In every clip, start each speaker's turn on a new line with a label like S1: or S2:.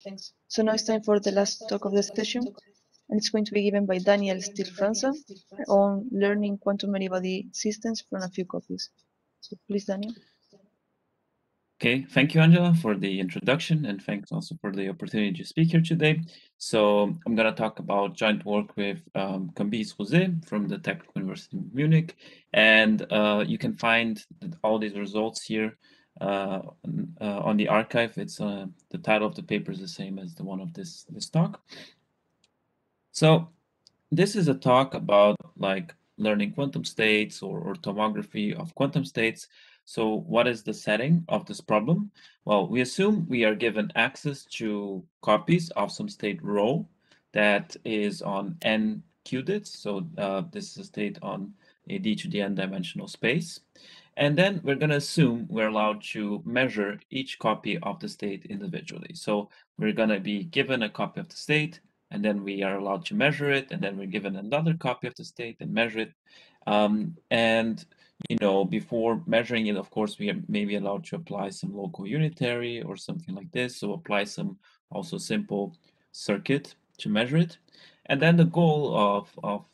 S1: Thanks. So now it's time for the last talk of the session, and it's going to be given by Daniel Stilck França on learning quantum many-body systems from a few copies. So please, Daniel.
S2: Okay, thank you, Angela, for the introduction, and thanks also for the opportunity to speak here today. So I'm going to talk about joint work with Cambyse Rouzé from the Technical University of Munich, and you can find all these results here on the archive. It's the title of the paper is the same as the one of this talk. So this is a talk about like learning quantum states or tomography of quantum states. So what is the setting of this problem? Well, we assume we are given access to copies of some state rho that is on n qubits. So this is a state on a d to the n dimensional space. And then we're going to assume we're allowed to measure each copy of the state individually. So we're going to be given a copy of the state, and then we are allowed to measure it, and then we're given another copy of the state and measure it. And before measuring it, of course, we are maybe allowed to apply some local unitary or something like this. So apply some also simple circuit to measure it. And then the goal of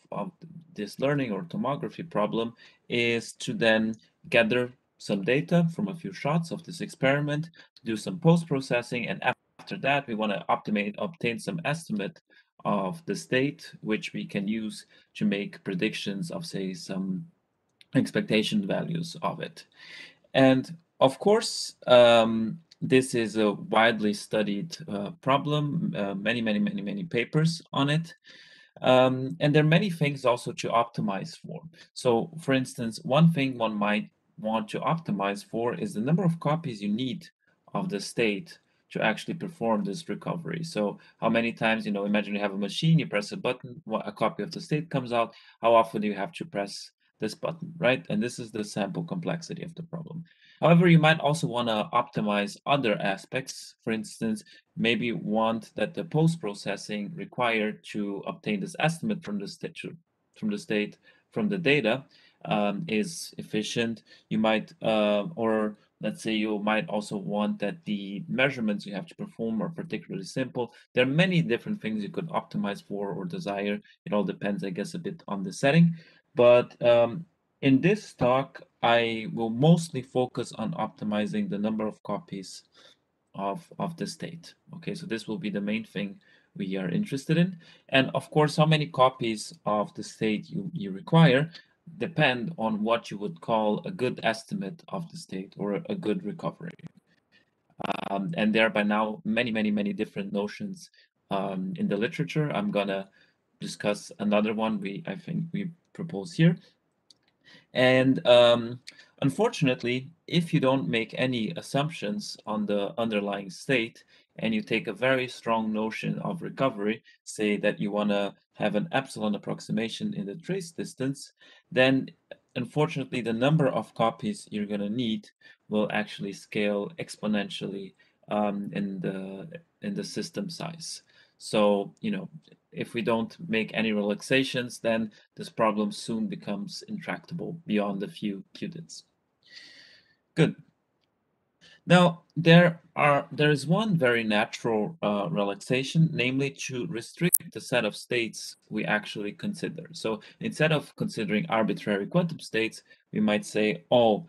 S2: this learning or tomography problem is to then gather some data from a few shots of this experiment, do some post-processing, and after that, we want to obtain some estimate of the state, which we can use to make predictions of, say, some expectation values of it. And of course, this is a widely studied problem, many papers on it. And there are many things also to optimize for. So, for instance, one thing one might want to optimize for is the number of copies you need of the state to actually perform this recovery. So how many times, imagine you have a machine, you press a button, a copy of the state comes out, how often do you have to press this button, right? And this is the sample complexity of the problem. However, you might also want to optimize other aspects. For instance, maybe want that the post-processing required to obtain this estimate from the state, from the data is efficient. You might, or let's say you might also want that the measurements you have to perform are particularly simple. There are many different things you could optimize for or desire. It all depends, I guess, a bit on the setting. But in this talk, I will mostly focus on optimizing the number of copies of the state. Okay, so this will be the main thing we are interested in. And of course, how many copies of the state you require depend on what you would call a good estimate of the state or a good recovery. And there are by now many different notions in the literature. I'm gonna discuss another one I think we propose here. And unfortunately, if you don't make any assumptions on the underlying state and you take a very strong notion of recovery, say that you want to have an epsilon approximation in the trace distance, then unfortunately the number of copies you're going to need will actually scale exponentially in the system size. So, if we don't make any relaxations, then this problem soon becomes intractable beyond a few qubits. Good. Now, there is one very natural relaxation, namely to restrict the set of states we actually consider. So instead of considering arbitrary quantum states, we might say, oh,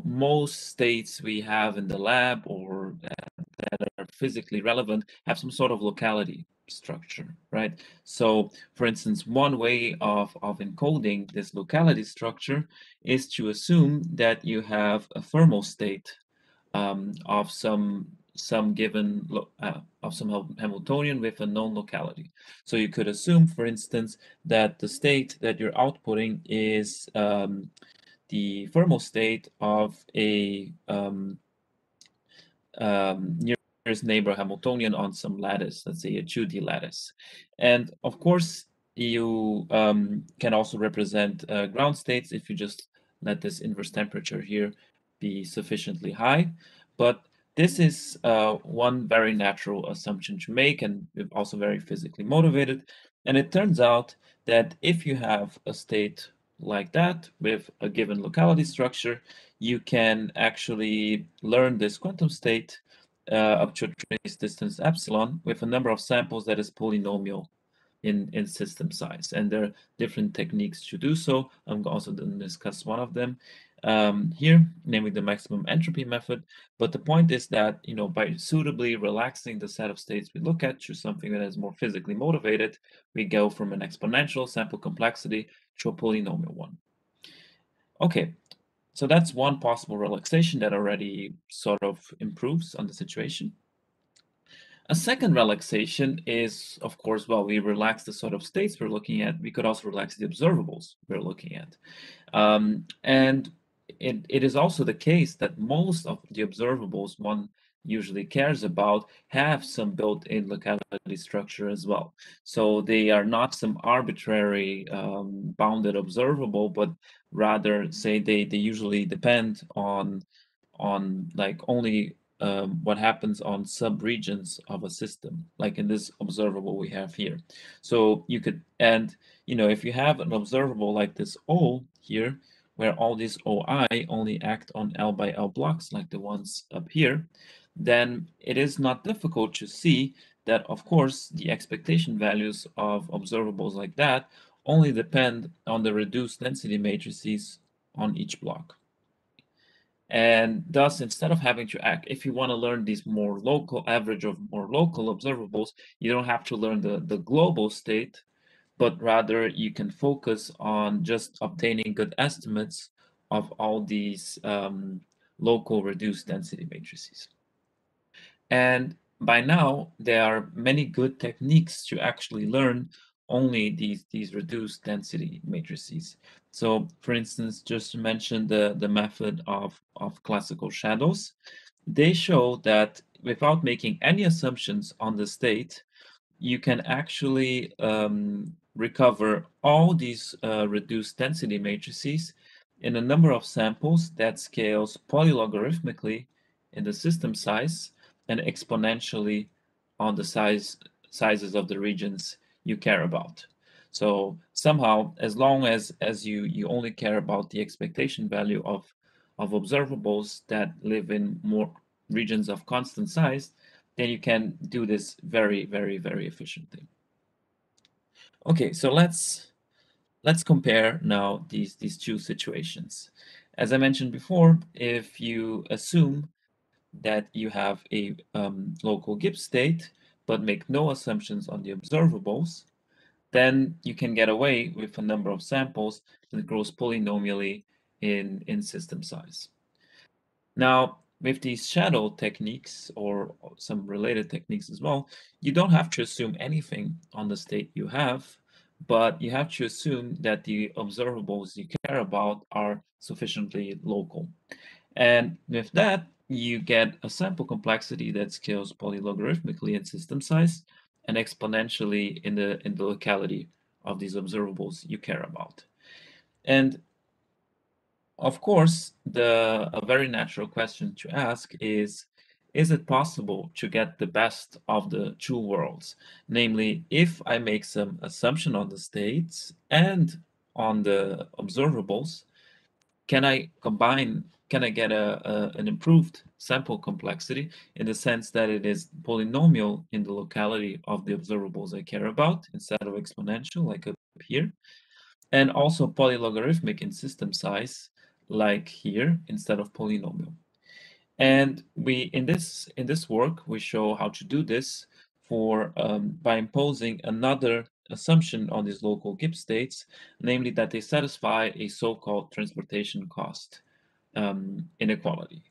S2: most states we have in the lab or that are physically relevant have some sort of locality structure, right? So, for instance, one way of encoding this locality structure is to assume that you have a thermal state of some given of some Hamiltonian with a known locality. So you could assume, for instance, that the state that you're outputting is the thermal state of a nearest neighbor Hamiltonian on some lattice, let's say a 2D lattice. And of course, you can also represent ground states if you just let this inverse temperature here be sufficiently high. But this is one very natural assumption to make and also very physically motivated. And it turns out that if you have a state like that with a given locality structure, you can actually learn this quantum state up to a trace distance epsilon with a number of samples that is polynomial in system size. And there are different techniques to do so. I'm also going to discuss one of them here, namely the maximum entropy method. But the point is that, by suitably relaxing the set of states we look at to something that is more physically motivated, we go from an exponential sample complexity to a polynomial one. Okay, so that's one possible relaxation that already sort of improves on the situation. A second relaxation is, of course, we relax the sort of states we're looking at. We could also relax the observables we're looking at. And it is also the case that most of the observables one usually cares about have some built-in locality structure as well. So they are not some arbitrary bounded observable, but rather say they usually depend on like only what happens on subregions of a system, like in this observable we have here. So you could, and if you have an observable like this O here, where all these OI only act on L by L blocks, like the ones up here, then it is not difficult to see that, of course, the expectation values of observables like that only depend on the reduced density matrices on each block. And thus, instead of having to act, if you want to learn these more local average of more local observables, you don't have to learn the global state, but rather you can focus on just obtaining good estimates of all these local reduced density matrices. And by now, there are many good techniques to actually learn only these reduced density matrices. So for instance, just to mention the method of classical shadows, they show that without making any assumptions on the state, you can actually recover all these reduced density matrices in a number of samples that scales polylogarithmically in the system size and exponentially on the sizes of the regions you care about. So somehow, as long as you only care about the expectation value of observables that live in more regions of constant size, then you can do this very, very, very efficiently. Okay, so let's compare now these two situations. As I mentioned before, if you assume that you have a local Gibbs state, but make no assumptions on the observables, then you can get away with a number of samples that grows polynomially in system size. Now, with these shadow techniques or some related techniques as well, you don't have to assume anything on the state you have, but you have to assume that the observables you care about are sufficiently local. And with that, you get a sample complexity that scales polylogarithmically in system size and exponentially in the locality of these observables you care about. And of course, a very natural question to ask is it possible to get the best of the two worlds? Namely, if I make some assumption on the states and on the observables, can I get an improved sample complexity in the sense that it is polynomial in the locality of the observables I care about instead of exponential like up here, and also polylogarithmic in system size like here instead of polynomial. And we in this work we show how to do this for by imposing another assumption on these local Gibbs states, namely that they satisfy a so-called transportation cost inequality.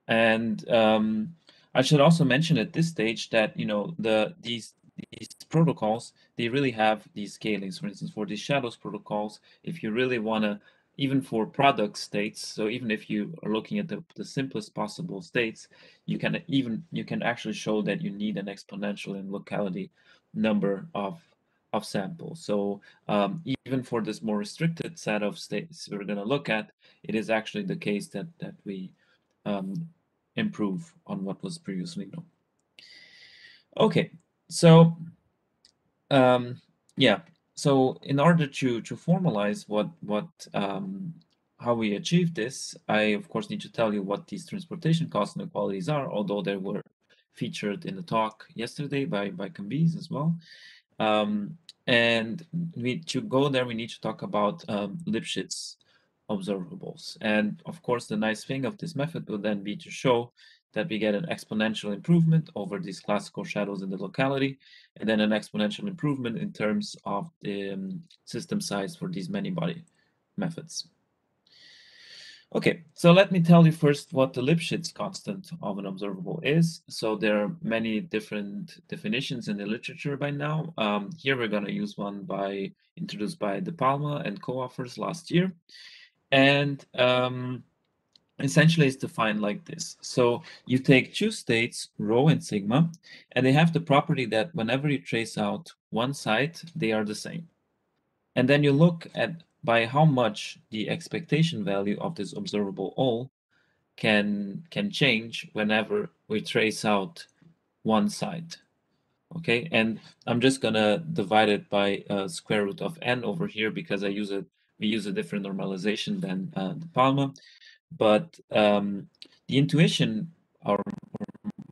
S2: And I should also mention at this stage that these protocols, they really have these scalings. For instance, for these shadows protocols, if you really want to, even for product states, so even if you are looking at the simplest possible states, you can actually show that you need an exponential in locality number of samples. So even for this more restricted set of states we're going to look at, it is actually the case that we improve on what was previously known. Okay, so yeah, so in order to formalize how we achieve this, I of course need to tell you what these transportation cost inequalities are, although they were featured in the talk yesterday by Cambyse as well. And to go there, we need to talk about Lipschitz observables. And of course, the nice thing of this method will then be to show that we get an exponential improvement over these classical shadows in the locality, and then an exponential improvement in terms of the system size for these many-body methods. Okay, so let me tell you first what the Lipschitz constant of an observable is. So there are many different definitions in the literature by now. Here we're going to use one introduced by De Palma and co-authors last year. And essentially it's defined like this. So you take two states, rho and sigma, and they have the property that whenever you trace out one side, they are the same. And then you look at by how much the expectation value of this observable all can change whenever we trace out one side. Okay, and I'm just gonna divide it by square root of n over here because we use a different normalization than De Palma. But the intuition, or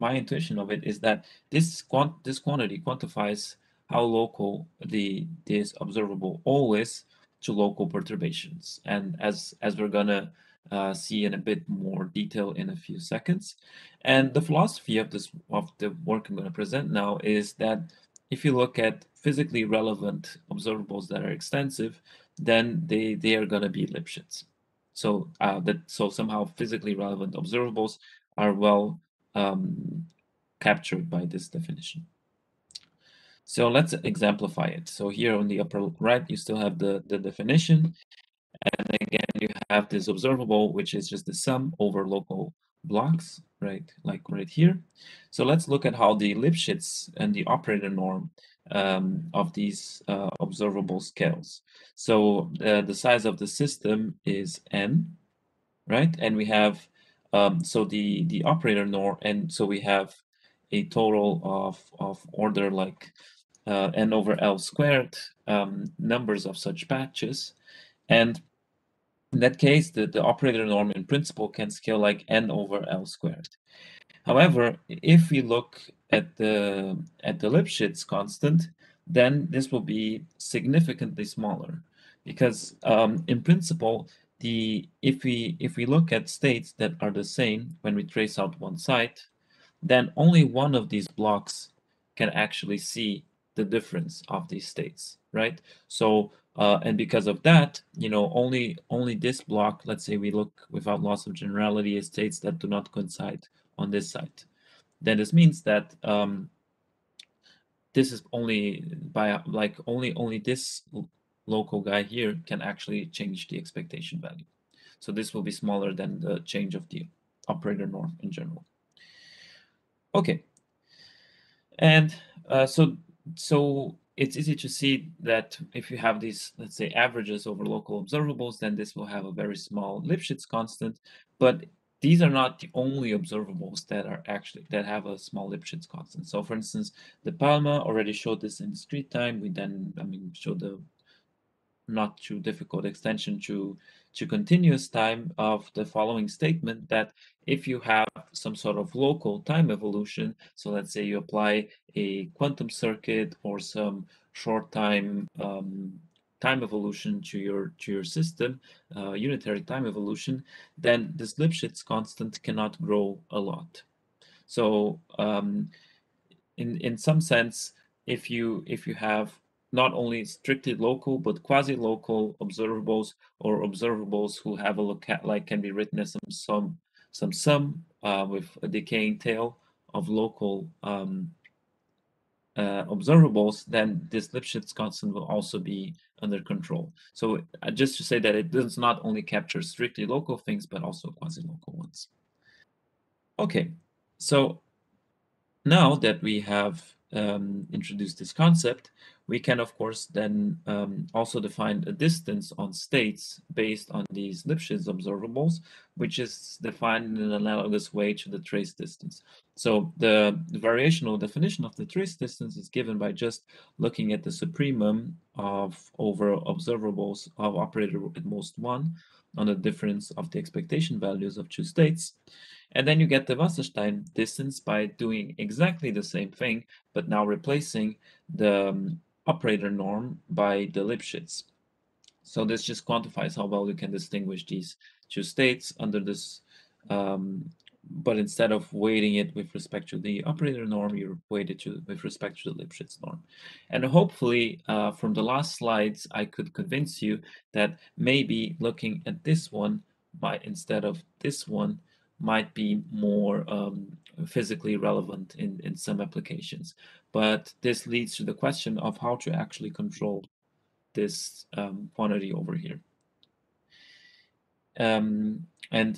S2: my intuition of it, is that this quantity quantifies how local this observable all is to local perturbations. And as we're gonna see in a bit more detail in a few seconds. And the philosophy of the work I'm going to present now is that if you look at physically relevant observables that are extensive, then they are going to be Lipschitz. So so somehow physically relevant observables are well captured by this definition. So let's exemplify it. So here on the upper right, you still have the definition. And again, you have this observable, which is just the sum over local blocks, right? Like right here. So let's look at how the Lipschitz and the operator norm of these observable scales. So the size of the system is n, right? And we have so the operator norm, and so we have a total of order like n over L squared numbers of such patches. And in that case, the operator norm in principle can scale like n over L squared. However, if we look at the Lipschitz constant, then this will be significantly smaller, because in principle, if we look at states that are the same when we trace out one side, then only one of these blocks can actually see the difference of these states, right? So and because of that, only this block, let's say we look without loss of generality at states that do not coincide on this side. Then this means that this is only by like only this local guy here can actually change the expectation value. So this will be smaller than the change of the operator norm in general. Okay, and so it's easy to see that if you have these, let's say, averages over local observables, then this will have a very small Lipschitz constant. But these are not the only observables that have a small Lipschitz constant. So, for instance, De Palma already showed this in discrete time. We then, showed the not too difficult extension to continuous time of the following statement, that if you have some sort of local time evolution, so let's say you apply a quantum circuit or some short time time evolution to your system, unitary time evolution, then this Lipschitz constant cannot grow a lot. So in some sense, if you have not only strictly local but quasi-local observables, or observables who have a like can be written as some sum with a decaying tail of local observables, then this Lipschitz constant will also be under control. So just to say that it does not only capture strictly local things, but also quasi-local ones. Okay, so now that we have introduced this concept, we can, of course, then also define a distance on states based on these Lipschitz observables, which is defined in an analogous way to the trace distance. So the variational definition of the trace distance is given by just looking at the supremum of over observables of operator at most one on the difference of the expectation values of two states. And then you get the Wasserstein distance by doing exactly the same thing, but now replacing the operator norm by the Lipschitz. So this just quantifies how well you can distinguish these two states under this, but instead of weighting it with respect to the operator norm, you weight it with respect to the Lipschitz norm. And hopefully from the last slides, I could convince you that maybe looking at this one instead of this one might be more physically relevant in some applications. But this leads to the question of how to actually control this quantity over here. And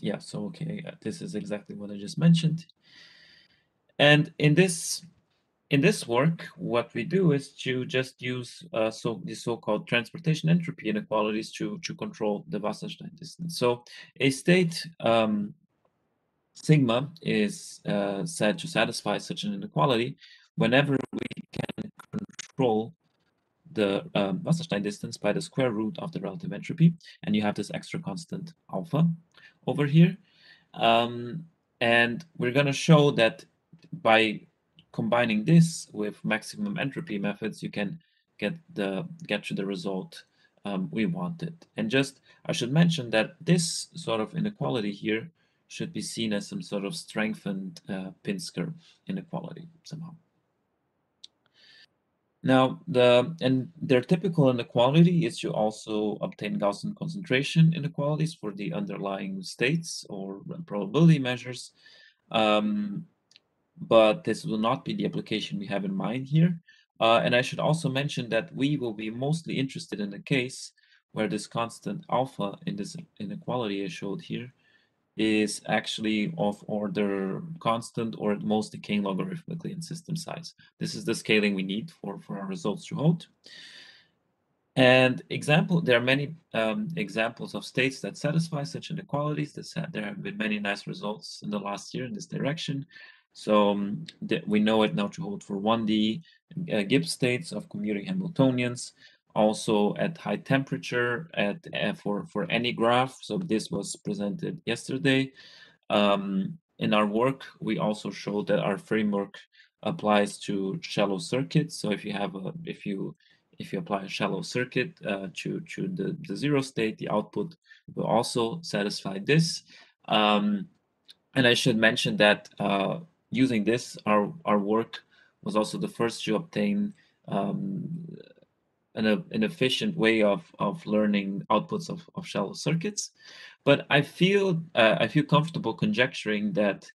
S2: yeah, so okay, this is exactly what I just mentioned. And in this work, what we do is to just use the so-called transportation entropy inequalities to control the Wasserstein distance. So a state sigma is said to satisfy such an inequality whenever we can control the Wasserstein distance by the square root of the relative entropy, and you have this extra constant alpha over here. And we're going to show that by combining this with maximum entropy methods, you can get to the result we wanted. And just I should mention that this sort of inequality here should be seen as some sort of strengthened Pinsker inequality somehow. Now, their typical inequality is to also obtain Gaussian concentration inequalities for the underlying states or probability measures. But this will not be the application we have in mind here. And I should also mention that we will be mostly interested in the case where this constant alpha in this inequality I showed here is actually of order constant or at most decaying logarithmically in system size. This is the scaling we need for our results to hold. And there are many examples of states that satisfy such inequalities. There have been many nice results in the last year in this direction. So we know it now to hold for 1D Gibbs states of commuting Hamiltonians, also at high temperature for any graph. So this was presented yesterday. In our work, we also showed that our framework applies to shallow circuits. So if you apply a shallow circuit to the zero state, the output will also satisfy this. And I should mention that using this, our work was also the first to obtain an efficient way of learning outputs of shallow circuits. But I feel comfortable conjecturing that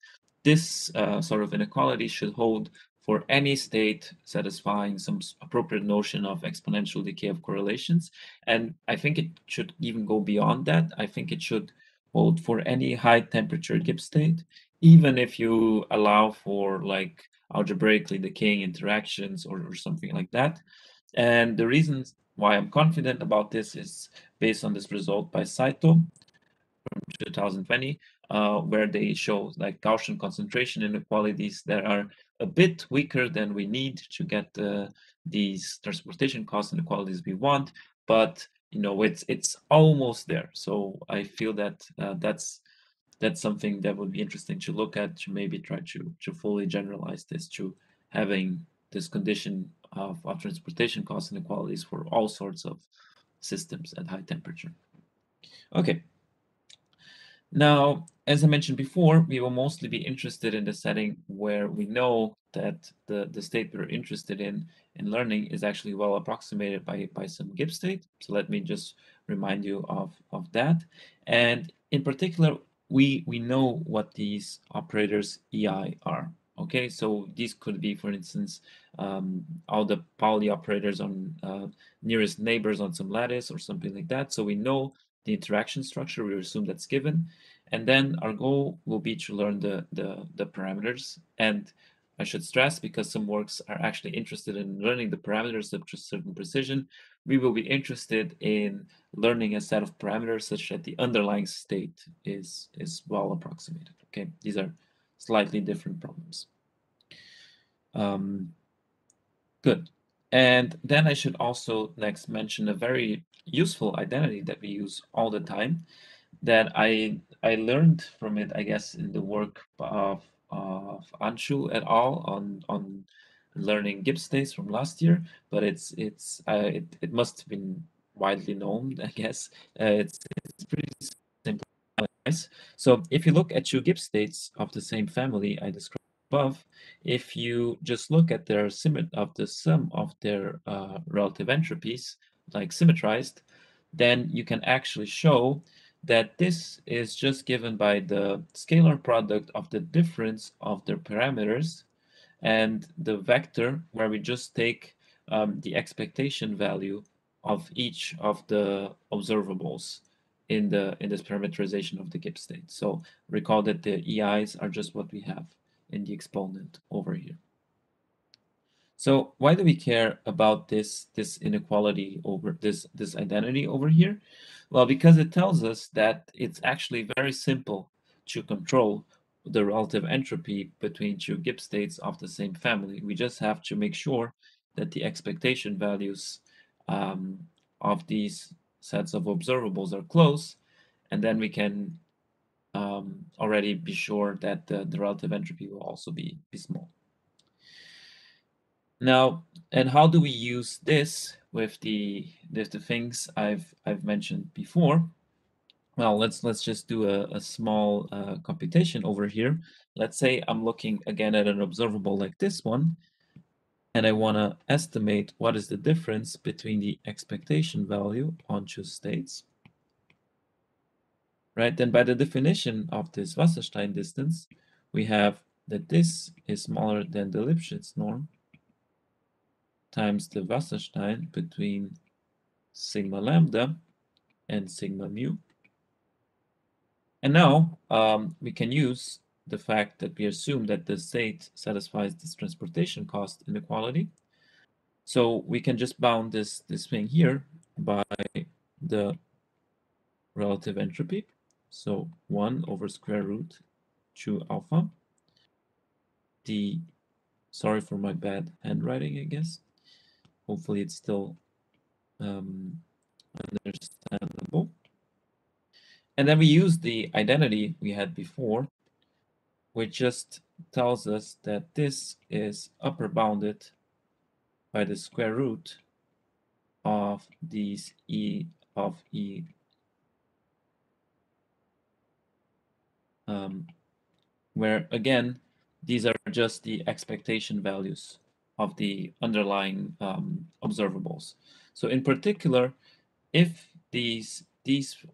S2: this sort of inequality should hold for any state satisfying some appropriate notion of exponential decay of correlations. And I think it should even go beyond that. I think it should hold for any high temperature Gibbs state, even if you allow for like algebraically decaying interactions or something like that. And the reasons why I'm confident about this is based on this result by Saito from 2020, where they show like Gaussian concentration inequalities that are a bit weaker than we need to get these transportation cost inequalities we want, but it's almost there. So I feel that that's something that would be interesting to look at, to maybe try to fully generalize this to having this condition of transportation cost inequalities for all sorts of systems at high temperature. Okay. Now, as I mentioned before, we will mostly be interested in the setting where we know that the state we're interested in learning is actually well approximated by some Gibbs state. So let me just remind you of that. And in particular, we know what these operators EI are. Okay, so these could be, for instance, all the Pauli operators on nearest neighbors on some lattice or something like that. So we know the interaction structure, we assume that's given. And then our goal will be to learn the parameters. And I should stress, because some works are actually interested in learning the parameters up to a certain precision, we will be interested in learning a set of parameters such that the underlying state is well approximated. Okay, these are slightly different problems. Good. And then I should also next mention a very useful identity that we use all the time. that I learned from it, I guess, in the work of Anshu et al. On learning Gibbs states from last year, but it must have been widely known, I guess. It's pretty simple. So if you look at two Gibbs states of the same family I described above, if you just look at their the sum of their relative entropies, like symmetrized, then you can actually show that this is just given by the scalar product of the difference of their parameters and the vector where we just take the expectation value of each of the observables in this parameterization of the Gibbs state. So recall that the EIs are just what we have in the exponent over here. So why do we care about this inequality over this identity over here? Well, because it tells us that it's actually very simple to control the relative entropy between two Gibbs states of the same family. We just have to make sure that the expectation values of these sets of observables are close, and then we can already be sure that the relative entropy will also be small. Now, and how do we use this with the things I've mentioned before? Well, let's just do a small computation over here. Let's say I'm looking again at an observable like this one, and I want to estimate what is the difference between the expectation value on two states. Right, then by the definition of this Wasserstein distance, we have that this is smaller than the Lipschitz norm times the Wasserstein between sigma lambda and sigma mu. And now we can use the fact that we assume that the state satisfies this transportation cost inequality. So we can just bound this thing here by the relative entropy. So 1 over square root 2 alpha. Sorry for my bad handwriting, I guess. Hopefully it's still understandable. And then we use the identity we had before, which just tells us that this is upper bounded by the square root of these E of E where again these are just the expectation values of the underlying observables. So in particular, if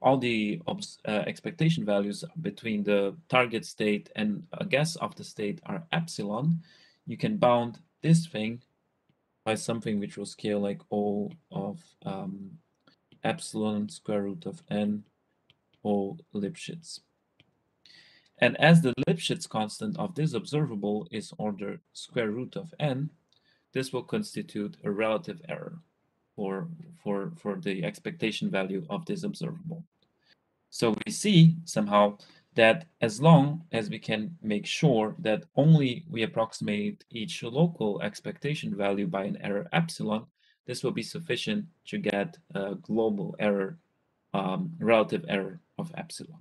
S2: all the expectation values between the target state and a guess of the state are epsilon, you can bound this thing by something which will scale like O of epsilon square root of n O Lipschitz. And as the Lipschitz constant of this observable is order square root of n, this will constitute a relative error for the expectation value of this observable. So we see somehow that as long as we can make sure that only we approximate each local expectation value by an error epsilon, this will be sufficient to get a global error, relative error of epsilon.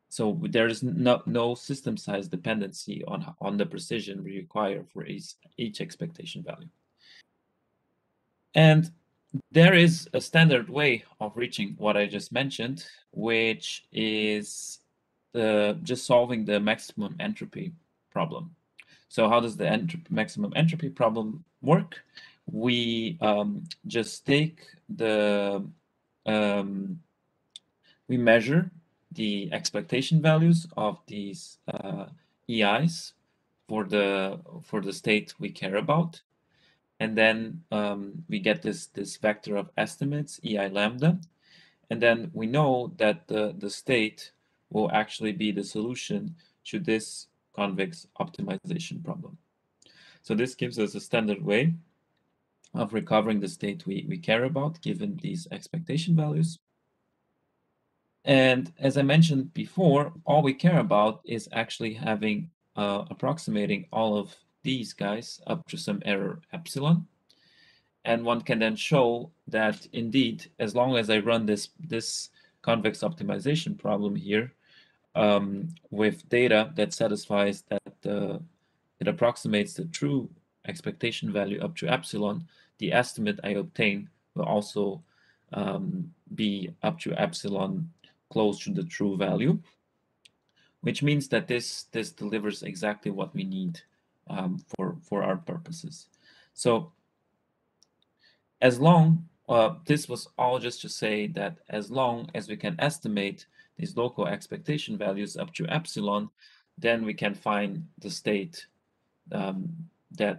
S2: So there is no system size dependency on the precision we require for each expectation value. And there is a standard way of reaching what I just mentioned, which is just solving the maximum entropy problem. So how does the maximum entropy problem work? We just take we measure the expectation values of these EIs for the state we care about, and then we get this vector of estimates EI lambda, and then we know that the state will actually be the solution to this convex optimization problem. So this gives us a standard way of recovering the state we care about given these expectation values. And as I mentioned before, all we care about is actually having approximating all of these guys up to some error epsilon. And one can then show that indeed, as long as I run this convex optimization problem here with data that satisfies that it approximates the true expectation value up to epsilon, the estimate I obtain will also be up to epsilon close to the true value, which means that this delivers exactly what we need for our purposes. So as long, this was all just to say that as long as we can estimate these local expectation values up to epsilon, then we can find the state that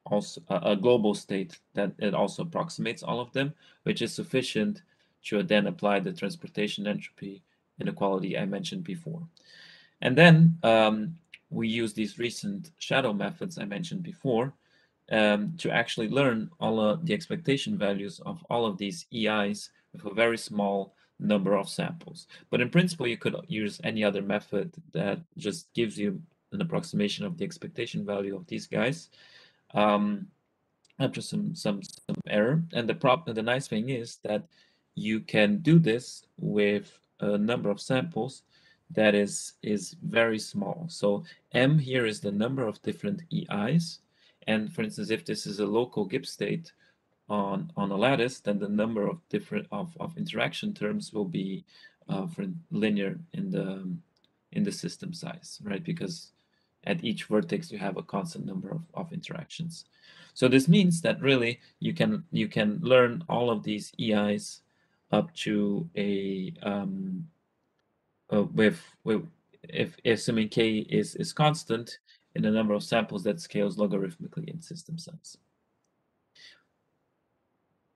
S2: also a global state that it also approximates all of them, which is sufficient to then apply the transportation entropy inequality I mentioned before. And then we use these recent shadow methods I mentioned before to actually learn all of the expectation values of all of these EIs with a very small number of samples. But in principle, you could use any other method that just gives you an approximation of the expectation value of these guys after some error. And the nice thing is that you can do this with a number of samples that is very small. So M here is the number of different EIs. And for instance, if this is a local Gibbs state on a lattice, then the number of different of interaction terms will be for linear in the system size, right? Because at each vertex you have a constant number of interactions. So this means that really you can learn all of these EIs up to a with if assuming k is constant in the number of samples that scales logarithmically in system size.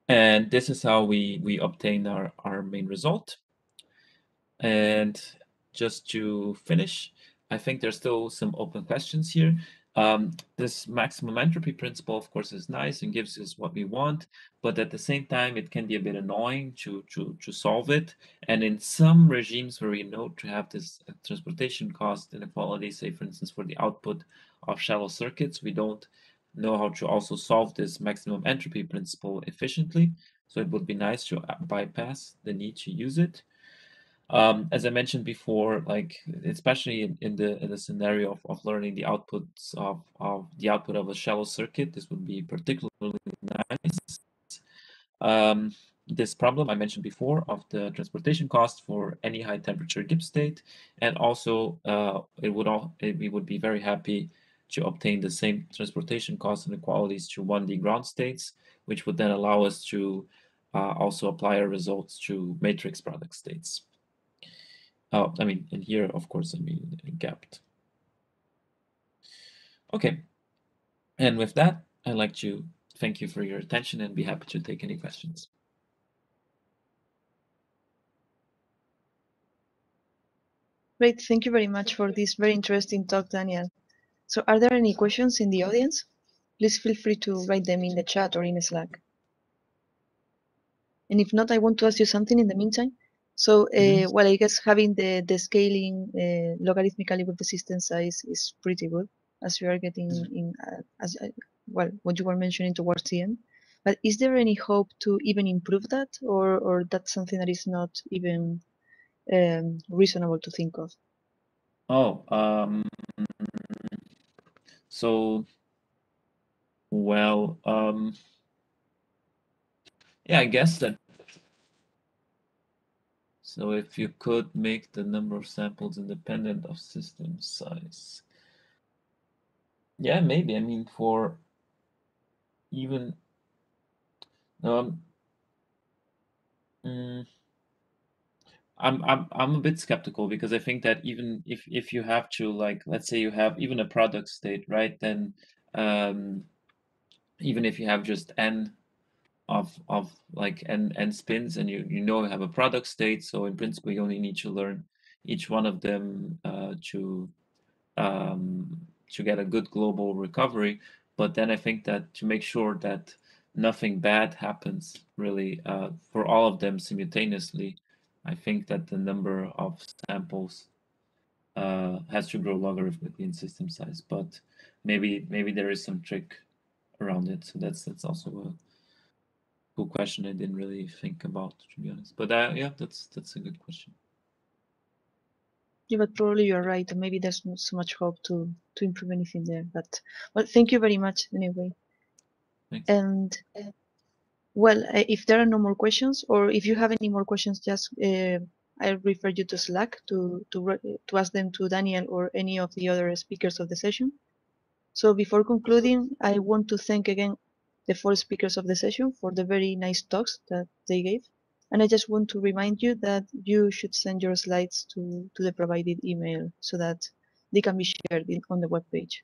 S2: And this is how we obtain our main result. And just to finish, I think there's still some open questions here. This maximum entropy principle, of course, is nice and gives us what we want, but at the same time, it can be a bit annoying to solve it. And in some regimes where we know to have this transportation cost inequality, say, for instance, for the output of shallow circuits, we don't know how to also solve this maximum entropy principle efficiently. So it would be nice to bypass the need to use it. As I mentioned before, like especially in the scenario of learning the outputs of the output of a shallow circuit, this would be particularly nice. This problem I mentioned before of the transportation cost for any high temperature Gibbs state, and also we would be very happy to obtain the same transportation cost inequalities to 1D ground states, which would then allow us to also apply our results to matrix product states. Oh, I mean, and here, of course, I mean gapped. Okay. And with that, I'd like to thank you for your attention and be happy to take any questions.
S1: Great, thank you very much for this very interesting talk, Daniel. So are there any questions in the audience? Please feel free to write them in the chat or in Slack. And if not, I want to ask you something in the meantime. So, well, I guess having the scaling logarithmically with the system size is pretty good, as you are getting in, well, what you were mentioning towards the end. But is there any hope to even improve that, or that's something that is not even reasonable to think of?
S2: Oh, so, well, yeah, I guess that. So if you could make the number of samples independent of system size. Yeah, maybe. I mean, for even I'm a bit skeptical because I think that even if you have to, like, let's say you have even a product state, right? Then even if you have just n of like n spins and you have a product state, so in principle you only need to learn each one of them to get a good global recovery. But then I think that to make sure that nothing bad happens really for all of them simultaneously, I think that the number of samples has to grow logarithmically in system size. But maybe there is some trick around it. So that's also cool question I didn't really think about, to be honest. But yeah, that's a good question.
S1: Yeah, but probably you're right, and maybe there's not so much hope to improve anything there. But well, thank you very much anyway.
S2: Thanks.
S1: And well, if there are no more questions, or if you have any more questions, just I refer you to Slack to ask them to Daniel or any of the other speakers of the session. So before concluding, I want to thank again the 4 speakers of the session for the very nice talks that they gave. And I just want to remind you that you should send your slides to the provided email so that they can be shared on the webpage.